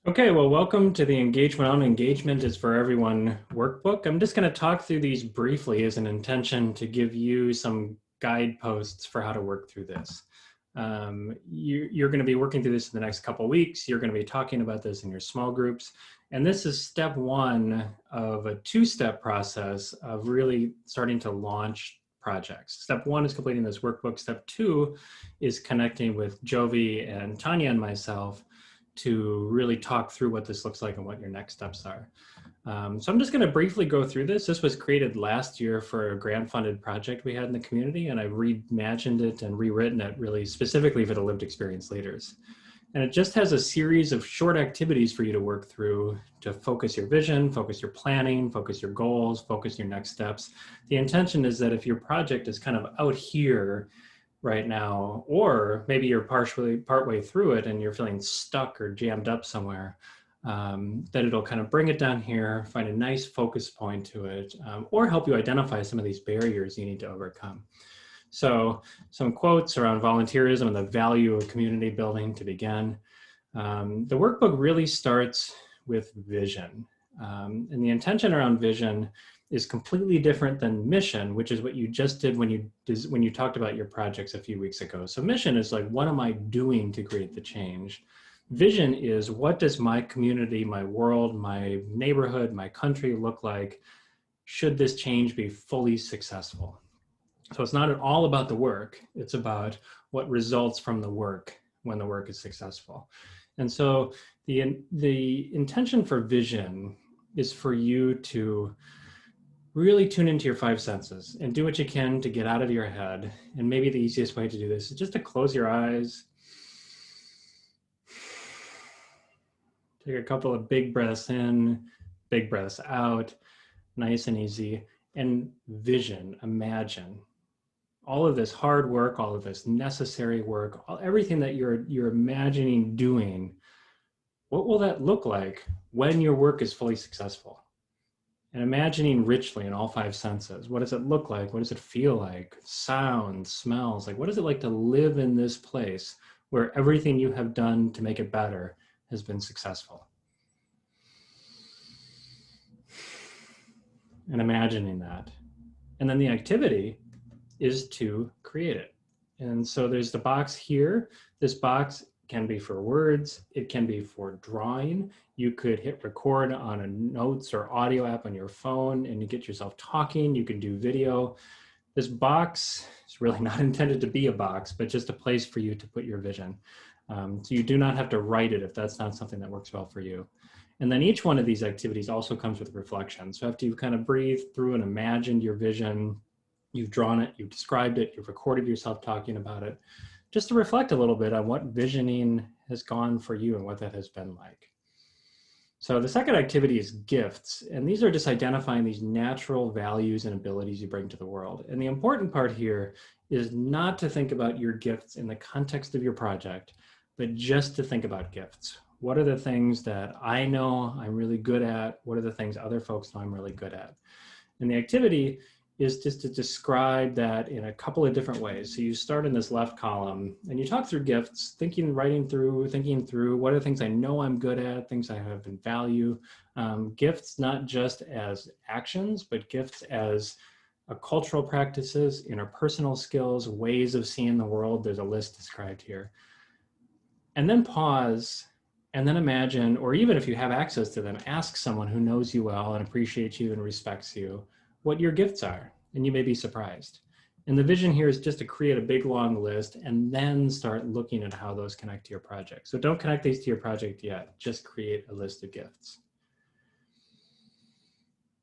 Okay, well, welcome to the Engagement on Engagement is for Everyone workbook. I'm just going to talk through these briefly as an intention to give you some guideposts for how to work through this. You're going to be working through this in the next couple of weeks. You're going to be talking about this in your small groups. And this is step one of a two-step process of really starting to launch projects. Step one is completing this workbook. Step two is connecting with Jovi and Tanya and myself to really talk through what this looks like and what your next steps are. So I'm just going to briefly go through this. This was created last year for a grant-funded project we had in the community, and I reimagined it and rewritten it really specifically for the lived experience leaders. And it just has a series of short activities for you to work through to focus your vision, focus your planning, focus your goals, focus your next steps. The intention is that if your project is kind of out here right now, or maybe you're partway through it and you're feeling stuck or jammed up somewhere, that it'll kind of bring it down here, find a nice focus point to it, or help you identify some of these barriers you need to overcome. So some quotes around volunteerism and the value of community building to begin. The workbook really starts with vision. And the intention around vision is completely different than mission, which is what you just did when you talked about your projects a few weeks ago. So mission is like, what am I doing to create the change? Vision is, what does my community, my world, my neighborhood, my country look like should this change be fully successful? So it's not at all about the work, it's about what results from the work when the work is successful. And so the intention for vision is for you to really tune into your five senses and do what you can to get out of your head. And maybe the easiest way to do this is just to close your eyes, take a couple of big breaths in, big breaths out, nice and easy, and vision, imagine. All of this hard work, all of this necessary work, everything that you're imagining doing, what will that look like when your work is fully successful? And imagining richly in all five senses. What does it look like? What does it feel like? Sounds, smells, like what is it like to live in this place where everything you have done to make it better has been successful? And imagining that. And then the activity is to create it. And so there's the box here. This box can be for words, it can be for drawing. You could hit record on a notes or audio app on your phone and you get yourself talking. You can do video. This box is really not intended to be a box, but just a place for you to put your vision. So you do not have to write it if that's not something that works well for you. And then each one of these activities also comes with reflection. So after you've kind of breathed through and imagined your vision, you've drawn it, you've described it, you've recorded yourself talking about it, just to reflect a little bit on what visioning has gone for you and what that has been like. So the second activity is gifts, and these are just identifying these natural values and abilities you bring to the world. And the important part here is not to think about your gifts in the context of your project, but just to think about gifts. What are the things that I know I'm really good at? What are the things other folks know I'm really good at? And the activity is just to describe that in a couple of different ways. So you start in this left column and you talk through gifts, thinking through what are the things I know I'm good at, things I have in value. Gifts not just as actions, but gifts as cultural practices, interpersonal skills, ways of seeing the world. There's a list described here. And then pause, and then imagine, or even if you have access to them, ask someone who knows you well and appreciates you and respects you what your gifts are, and you may be surprised. And the vision here is just to create a big long list and then start looking at how those connect to your project. So don't connect these to your project yet, just create a list of gifts.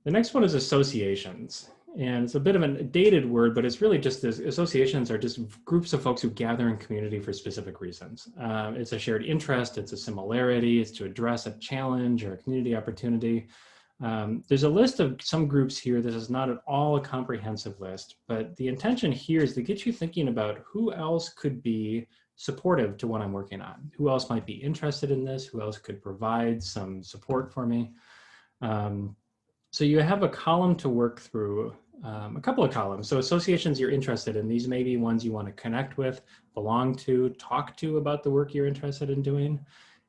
The next one is associations. And it's a bit of a dated word, but it's really just this, associations are just groups of folks who gather in community for specific reasons. It's a shared interest, it's a similarity, it's to address a challenge or a community opportunity. There's a list of some groups here. This is not at all a comprehensive list, but the intention here is to get you thinking about who else could be supportive to what I'm working on. Who else might be interested in this? Who else could provide some support for me? So you have a column to work through, a couple of columns. So associations you're interested in, these may be ones you want to connect with, belong to, talk to about the work you're interested in doing.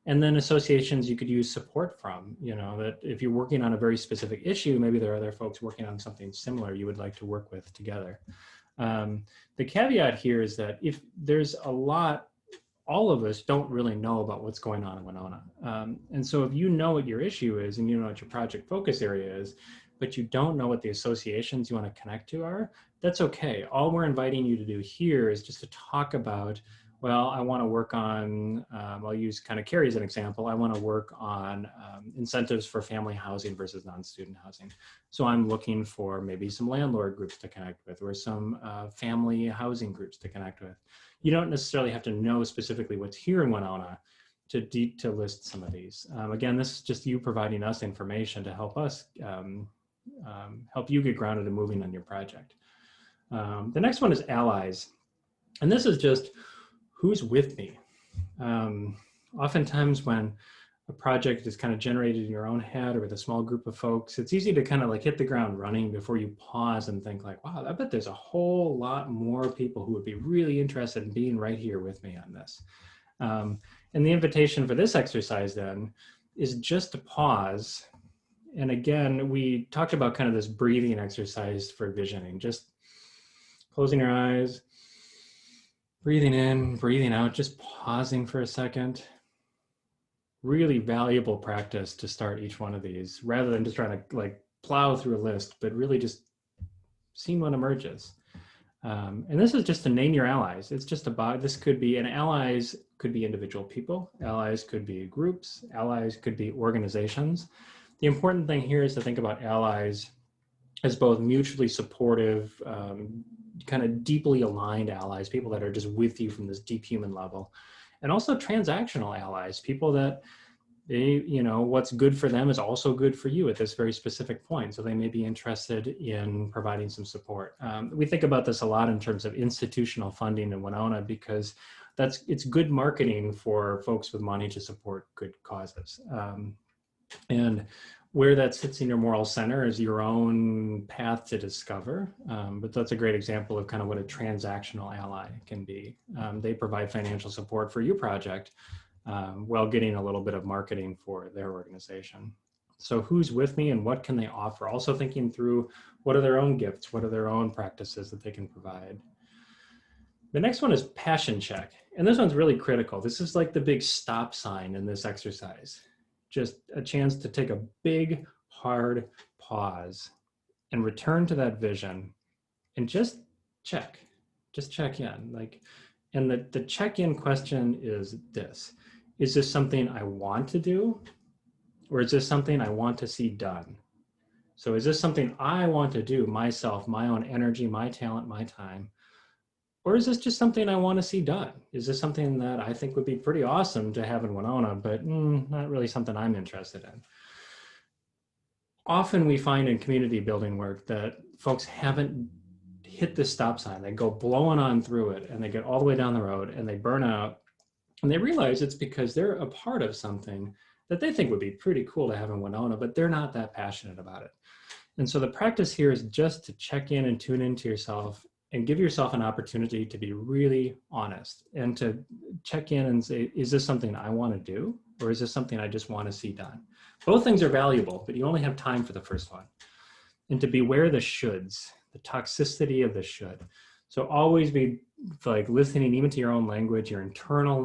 And then associations you could use support from, that if you're working on a very specific issue, maybe there are other folks working on something similar you would like to work with together. The caveat here is that if there's a lot, all of us don't really know about what's going on in Winona. And so if you know what your issue is and you know what your project focus area is, but you don't know what the associations you want to connect to are, that's okay. All we're inviting you to do here is just to talk about, well, I want to work on, I'll use kind of Carrie as an example. I want to work on incentives for family housing versus non-student housing. So I'm looking for maybe some landlord groups to connect with or some family housing groups to connect with. You don't necessarily have to know specifically what's here in Winona to list some of these. Again, this is just you providing us information to help us, help you get grounded and moving on your project. The next one is allies. And this is just who's with me. Oftentimes when a project is kind of generated in your own head or with a small group of folks, it's easy to kind of like hit the ground running before you pause and think like, wow, I bet there's a whole lot more people who would be really interested in being right here with me on this. And the invitation for this exercise then is just to pause. And again, we talked about kind of this breathing exercise for visioning, just closing your eyes, breathing in, breathing out, just pausing for a second. Really valuable practice to start each one of these rather than just trying to like plow through a list, but really just seeing what emerges. And this is just to name your allies. It's just about, this could be, and allies could be individual people, allies could be groups, allies could be organizations. The important thing here is to think about allies as both mutually supportive, kind of deeply aligned allies, people that are just with you from this deep human level, and also transactional allies, people that they, what's good for them is also good for you at this very specific point. So they may be interested in providing some support. We think about this a lot in terms of institutional funding in Winona because it's good marketing for folks with money to support good causes. And where that sits in your moral center is your own path to discover. But that's a great example of kind of what a transactional ally can be. They provide financial support for your project while getting a little bit of marketing for their organization. So who's with me and what can they offer? Also thinking through what are their own gifts, what are their own practices that they can provide. The next one is passion check. And this one's really critical. This is like the big stop sign in this exercise. Just a chance to take a big, hard pause and return to that vision and just check in. And the check-in question is this: is this something I want to do? Or is this something I want to see done? So is this something I want to do myself, my own energy, my talent, my time? Or is this just something I want to see done? Is this something that I think would be pretty awesome to have in Winona, but not really something I'm interested in? Often we find in community building work that folks haven't hit this stop sign. They go blowing on through it and they get all the way down the road and they burn out. And they realize it's because they're a part of something that they think would be pretty cool to have in Winona, but they're not that passionate about it. And so the practice here is just to check in and tune into yourself and give yourself an opportunity to be really honest and to check in and say, is this something I want to do? Or is this something I just want to see done? Both things are valuable, but you only have time for the first one. And to beware the shoulds, the toxicity of the should. So always be like listening even to your own language, your internal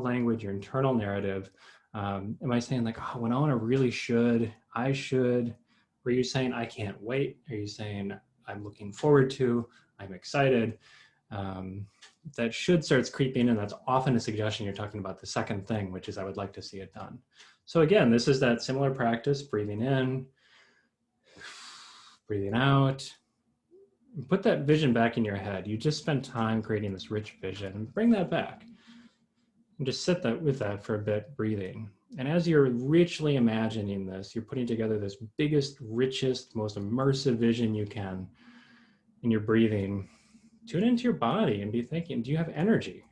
narrative. Am I saying like, oh, Winona really should, I should? Or are you saying, I can't wait? Are you saying, I'm looking forward to, I'm excited? That should starts creeping in. That's often a suggestion you're talking about the second thing, which is I would like to see it done. So again, this is that similar practice, breathing in, breathing out. Put that vision back in your head. You just spent time creating this rich vision. Bring that back. And just sit with that for a bit, breathing. And as you're richly imagining this, you're putting together this biggest, richest, most immersive vision you can. And you're breathing. Tune into your body and be thinking, do you have energy?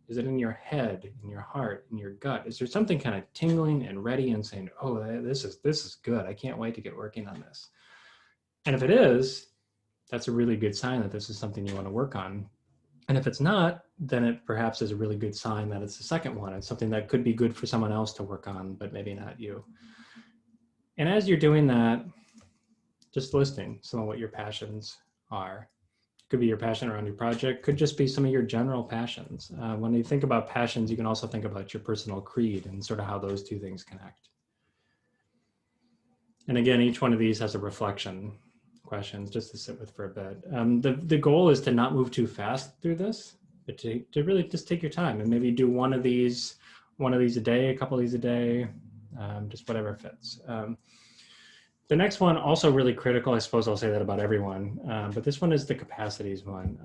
Is it in your head, in your heart, in your gut? Is there something kind of tingling and ready and saying, oh, this is good. I can't wait to get working on this. And if it is, that's a really good sign that this is something you want to work on. And if it's not, then it perhaps is a really good sign that it's the second one. It's something that could be good for someone else to work on, but maybe not you. And as you're doing that, just listing some of what your passions are. Could be your passion around your project, could just be some of your general passions. When you think about passions, you can also think about your personal creed and sort of how those two things connect. And again, each one of these has a reflection questions just to sit with for a bit. The goal is to not move too fast through this, but to really just take your time and maybe do one of these a day, a couple of these a day, just whatever fits. The next one, also really critical, I suppose I'll say that about everyone, but this one is the capacities one.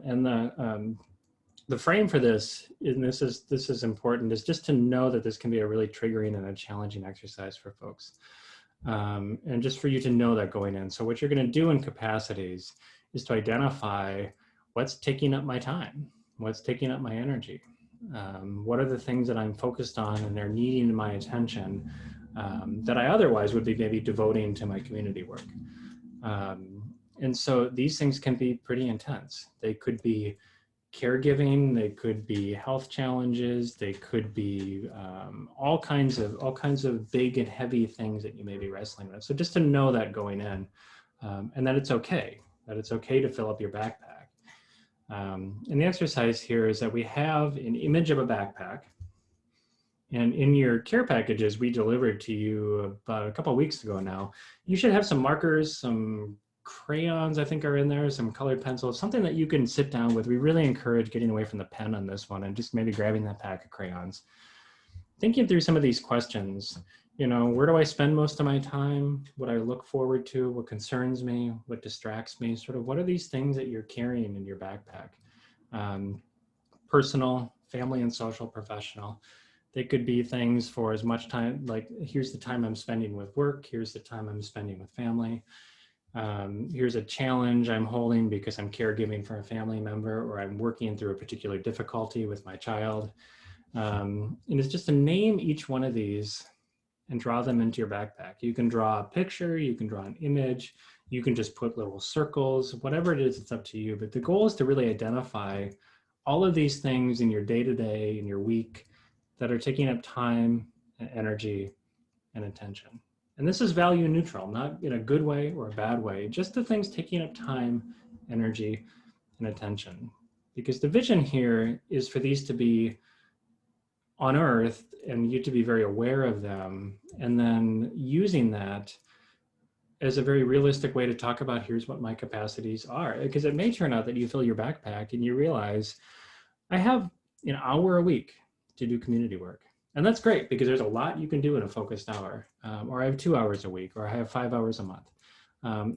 And the frame for this, and this is important, is just to know that this can be a really triggering and a challenging exercise for folks. And just for you to know that going in. So what you're going to do in capacities is to identify what's taking up my time, what's taking up my energy, what are the things that I'm focused on and they're needing my attention that I otherwise would be maybe devoting to my community work. And so these things can be pretty intense. They could be caregiving, they could be health challenges, they could be all kinds of big and heavy things that you may be wrestling with. So just to know that going in, and that it's okay to fill up your backpack. And the exercise here is that we have an image of a backpack. And in your care packages we delivered to you about a couple of weeks ago now, you should have some markers, some crayons I think are in there, some colored pencils, something that you can sit down with. We really encourage getting away from the pen on this one and just maybe grabbing that pack of crayons. Thinking through some of these questions, where do I spend most of my time? What I look forward to? What concerns me? What distracts me? Sort of what are these things that you're carrying in your backpack? Personal, family and social, professional. They could be things for as much time, like here's the time I'm spending with work, here's the time I'm spending with family. Here's a challenge I'm holding because I'm caregiving for a family member, or I'm working through a particular difficulty with my child. And it's just to name each one of these and draw them into your backpack. You can draw a picture, you can draw an image, you can just put little circles, whatever it is, it's up to you. But the goal is to really identify all of these things in your day-to-day, in your week, that are taking up time and energy and attention. And this is value neutral, not in a good way or a bad way, just the things taking up time, energy, and attention. Because the vision here is for these to be unearthed and you to be very aware of them, and then using that as a very realistic way to talk about here's what my capacities are. Because it may turn out that you fill your backpack and you realize I have an hour a week to do community work. And that's great because there's a lot you can do in a focused hour, or I have 2 hours a week, or I have 5 hours a month.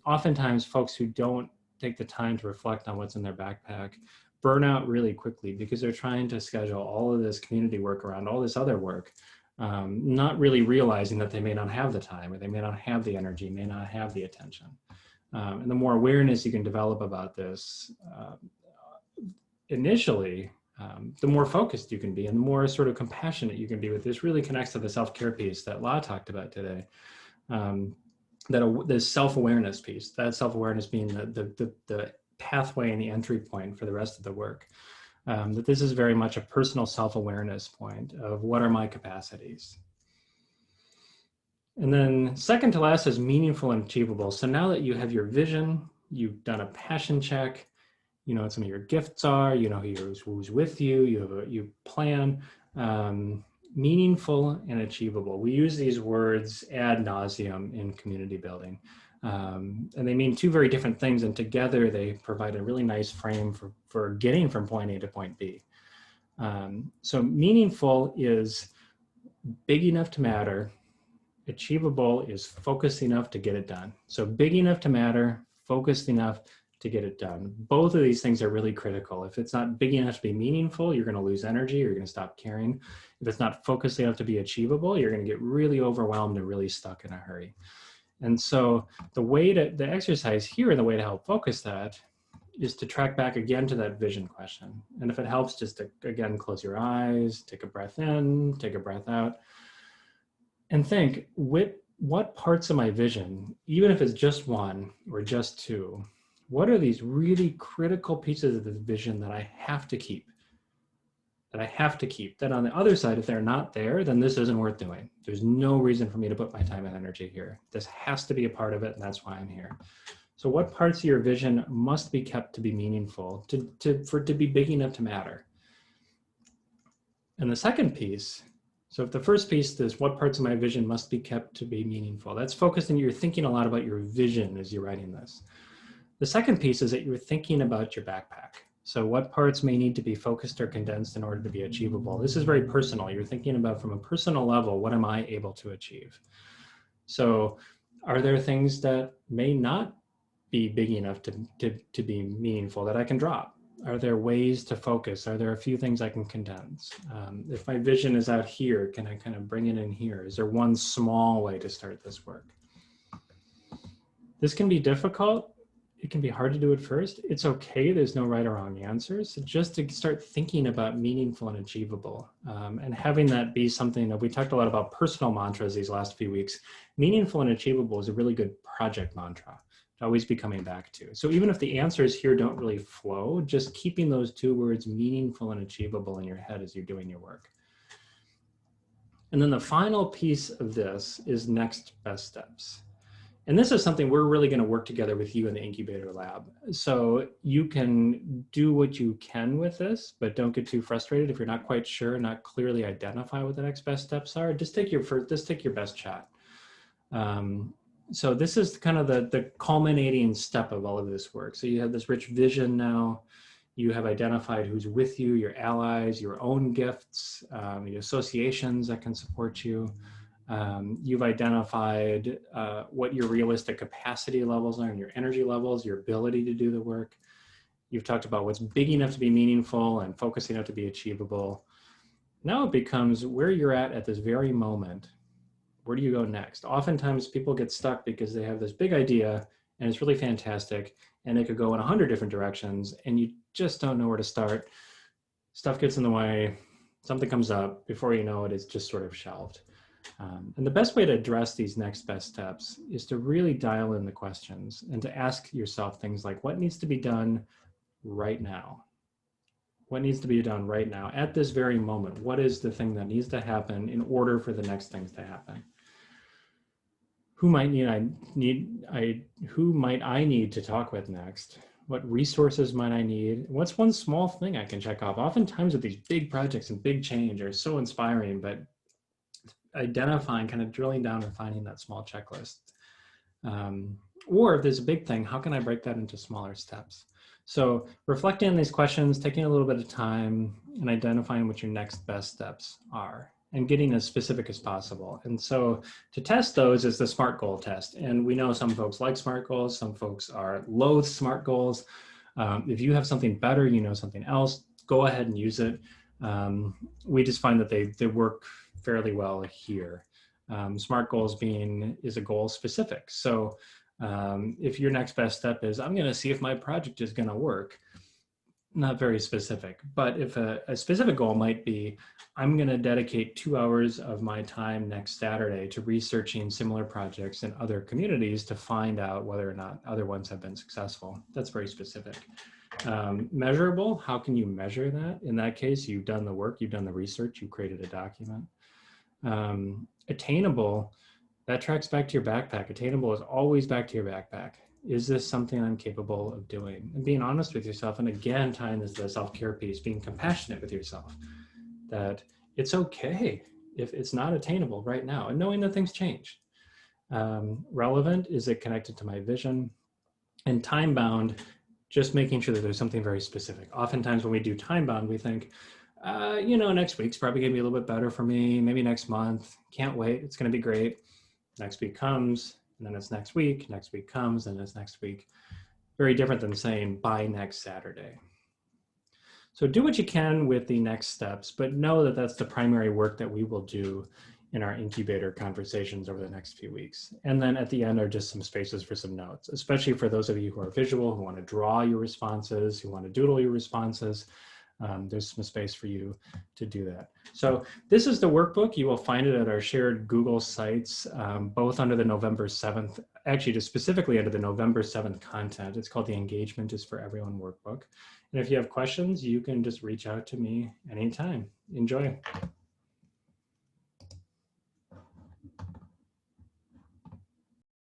Oftentimes folks who don't take the time to reflect on what's in their backpack burn out really quickly because they're trying to schedule all of this community work around all this other work, not really realizing that they may not have the time, or they may not have the energy, may not have the attention. And the more awareness you can develop about this initially, the more focused you can be and the more sort of compassionate you can be with this. Really connects to the self-care piece that La talked about today. The self-awareness piece, that self-awareness being the pathway and the entry point for the rest of the work. That this is very much a personal self-awareness point of what are my capacities. And then second to last is meaningful and achievable. So now that you have your vision, you've done a passion check, you know what some of your gifts are, you know who's with you, you plan, meaningful and achievable. We use these words ad nauseum in community building. And they mean two very different things, and together they provide a really nice frame for getting from point A to point B. So meaningful is big enough to matter. Achievable is focused enough to get it done. So big enough to matter, focused enough to get it done. Both of these things are really critical. If it's not big enough to be meaningful, you're going to lose energy, you're going to stop caring. If it's not focused enough to be achievable, you're going to get really overwhelmed and really stuck in a hurry. And so the exercise here and the way to help focus that is to track back again to that vision question. And if it helps, just to, again, close your eyes, take a breath in, take a breath out, and think, what parts of my vision, even if it's just one or just two, What are these really critical pieces of the vision that I have to keep? That on the other side, if they're not there, then this isn't worth doing. There's no reason for me to put my time and energy here. This has to be a part of it, and that's why I'm here. So what parts of your vision must be kept to be meaningful, for it to be big enough to matter? And the second piece, so if the first piece is what parts of my vision must be kept to be meaningful, that's focused and you're thinking a lot about your vision as you're writing this. The second piece is that you're thinking about your backpack. So what parts may need to be focused or condensed in order to be achievable? This is very personal. You're thinking about from a personal level, what am I able to achieve? So are there things that may not be big enough to be meaningful that I can drop? Are there ways to focus? Are there a few things I can condense? If my vision is out here, can I kind of bring it in here? Is there one small way to start this work? This can be difficult. It can be hard to do at first. It's okay. There's no right or wrong answers. Just to start thinking about meaningful and achievable, and having that be something that we talked a lot about personal mantras these last few weeks. Meaningful and achievable is a really good project mantra to always be coming back to. So even if the answers here don't really flow, just keeping those two words meaningful and achievable in your head as you're doing your work. And then the final piece of this is next best steps. And this is something we're really going to work together with you in the incubator lab. So you can do what you can with this, but don't get too frustrated if you're not quite sure, not clearly identify what the next best steps are. Just take your best shot. So this is kind of the culminating step of all of this work. So you have this rich vision now. You have identified who's with you, your allies, your own gifts, the associations that can support you. You've identified what your realistic capacity levels are and your energy levels, your ability to do the work. You've talked about what's big enough to be meaningful and focusing enough to be achievable. Now it becomes where you're at this very moment. Where do you go next? Oftentimes people get stuck because they have this big idea and it's really fantastic and it could go in 100 different directions and you just don't know where to start. Stuff gets in the way, something comes up, before you know it, it's just sort of shelved. And the best way to address these next best steps is to really dial in the questions and to ask yourself things like, what needs to be done right now? What needs to be done right now at this very moment? What is the thing that needs to happen in order for the next things to happen? Who might I need to talk with next? What resources might I need? What's one small thing I can check off? Oftentimes with these big projects and big change are so inspiring, but identifying, kind of drilling down and finding that small checklist. Or if there's a big thing, how can I break that into smaller steps? So reflecting on these questions, taking a little bit of time and identifying what your next best steps are and getting as specific as possible. And so to test those is the SMART goal test. And we know some folks like SMART goals, some folks are loathe SMART goals. If you have something better, you know something else, go ahead and use it. We just find that they work fairly well here. SMART goals is a goal specific. So if your next best step is, I'm going to see if my project is going to work, not very specific. But if a specific goal might be, I'm going to dedicate 2 hours of my time next Saturday to researching similar projects in other communities to find out whether or not other ones have been successful. That's very specific. Measurable, how can you measure that? In that case, you've done the work, you've done the research, you created a document. Attainable, that tracks back to your backpack. Attainable is always back to your backpack. Is this something I'm capable of doing? And being honest with yourself, and again, tying this to the self-care piece, being compassionate with yourself, that it's okay if it's not attainable right now, and knowing that things change. Relevant, is it connected to my vision? And time-bound, just making sure that there's something very specific. Oftentimes when we do time-bound, we think, next week's probably gonna be a little bit better for me, maybe next month, can't wait, it's gonna be great. Next week comes, and then it's next week comes, and it's next week. Very different than saying by next Saturday. So do what you can with the next steps, but know that that's the primary work that we will do in our incubator conversations over the next few weeks. And then at the end are just some spaces for some notes, especially for those of you who are visual, who want to draw your responses, who want to doodle your responses. there's some space for you to do that. So this is the workbook. You will find it at our shared Google sites, both under the November 7th, actually just specifically under the November 7th content. It's called the Engagement is for Everyone workbook. And if you have questions, you can just reach out to me anytime. Enjoy.